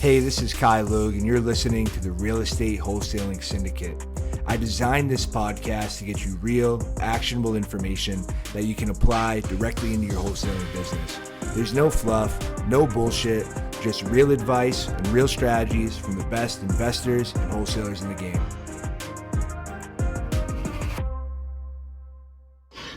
Hey, this is Ky Logue, and you're listening to the Estate Wholesaling Syndicate. I designed this podcast to get you real, actionable information that you can apply directly into your wholesaling business. There's no fluff, no bullshit, just real advice and real strategies from the best investors and wholesalers in the game.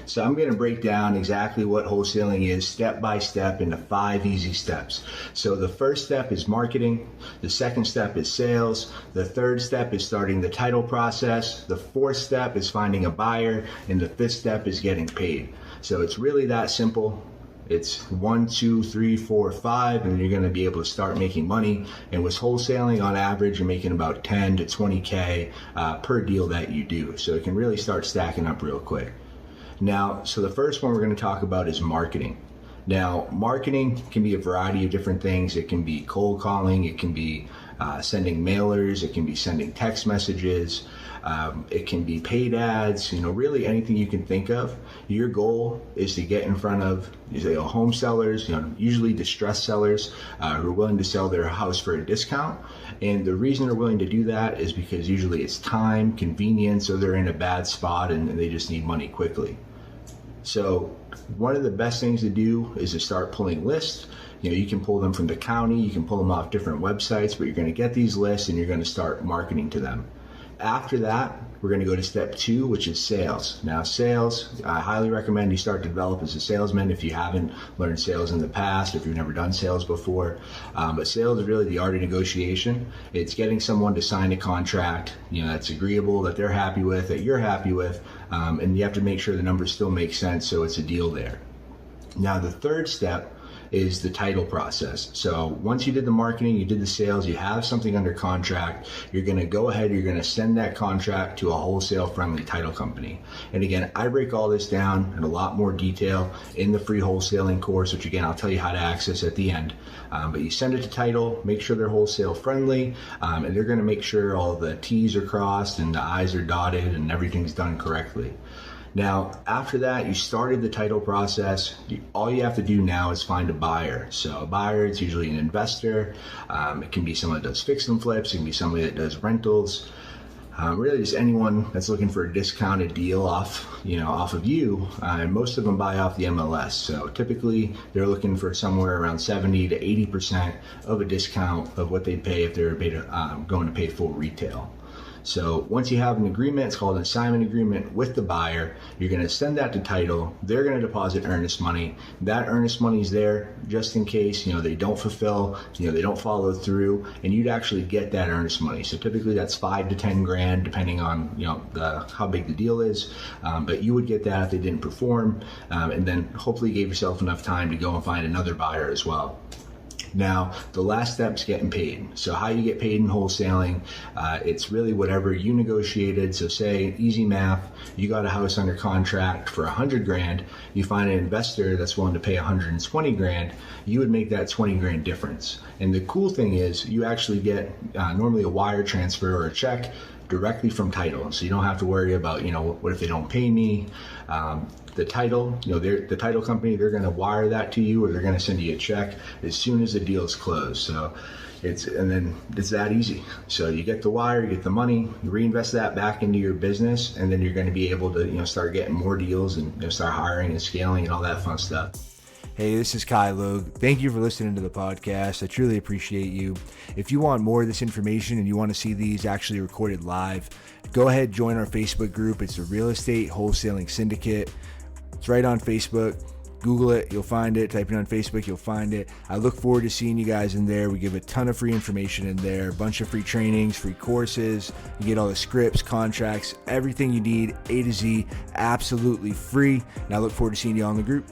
So I'm going to break down exactly what wholesaling is step by step into 5 easy steps. So the first step is marketing. The second step is sales. The third step is starting the title process. The fourth step is finding a buyer. And the fifth step is getting paid. So it's really that simple. It's 1, 2, 3, 4, 5, and you're going to be able to start making money. And with wholesaling, on average, you're making about 10 to 20K per deal that you do. So it can really start stacking up real quick. Now, so the first one we're going to talk about is marketing. Now, marketing can be a variety of different things. It can be cold calling, it can be sending mailers, it can be sending text messages, it can be paid ads, really anything you can think of. Your goal is to get in front of home sellers, usually distressed sellers who are willing to sell their house for a discount. And the reason they're willing to do that is because usually it's time, convenience, or they're in a bad spot and they just need money quickly. So one of the best things to do is to start pulling lists. You can pull them from the county, you can pull them off different websites, but you're going to get these lists and you're going to start marketing to them. After that, we're going to go to step 2, which is sales. Now, sales, I highly recommend you start to develop as a salesman if you haven't learned sales in the past, if you've never done sales before. But sales is really the art of negotiation. It's getting someone to sign a contract, that's agreeable, that they're happy with, that you're happy with, and you have to make sure the numbers still make sense so it's a deal there. Now, the third step is the title process. So once you did the marketing, you did the sales, you have something under contract, you're going to go ahead, you're going to send that contract to a wholesale friendly title company. And again, I break all this down in a lot more detail in the free wholesaling course, which again, I'll tell you how to access at the end. But you send it to title, make sure they're wholesale friendly, and they're going to make sure all the T's are crossed and the I's are dotted and everything's done correctly. Now, after that, you started the title process. All you have to do now is find a buyer. So a buyer, it's usually an investor. It can be someone that does fix and flips. It can be somebody that does rentals. Really just anyone that's looking for a discounted deal off of you. And most of them buy off the MLS. So typically they're looking for somewhere around 70 to 80% of a discount of what they'd pay if they were going to pay full retail. So once you have an agreement, it's called an assignment agreement with the buyer, you're going to send that to title. They're going to deposit earnest money. That earnest money is there just in case, they don't fulfill, they don't follow through, and you'd actually get that earnest money. So typically that's 5 to 10 grand, depending on, how big the deal is. But you would get that if they didn't perform, and then hopefully gave yourself enough time to go and find another buyer as well. Now, the last step is getting paid. So how you get paid in wholesaling, it's really whatever you negotiated. So say, easy math, you got a house under contract for 100 grand, you find an investor that's willing to pay 120 grand, you would make that 20 grand difference. And the cool thing is you actually get normally a wire transfer or a check directly from title. So you don't have to worry about, what if they don't pay me? The title, the title company, they're going to wire that to you or they're going to send you a check as soon as the deal is closed. So it's that easy. So you get the wire, you get the money, you reinvest that back into your business, and then you're going to be able to, start getting more deals and start hiring and scaling and all that fun stuff. Hey, this is Ky Logue. Thank you for listening to the podcast. I truly appreciate you. If you want more of this information and you want to see these actually recorded live, go ahead, join our Facebook group. It's the Estate Wholesaling Syndicate. It's right on Facebook. Google it, you'll find it. Type it on Facebook, you'll find it. I look forward to seeing you guys in there. We give a ton of free information in there, a bunch of free trainings, free courses. You get all the scripts, contracts, everything you need, A to Z, absolutely free. And I look forward to seeing you on the group.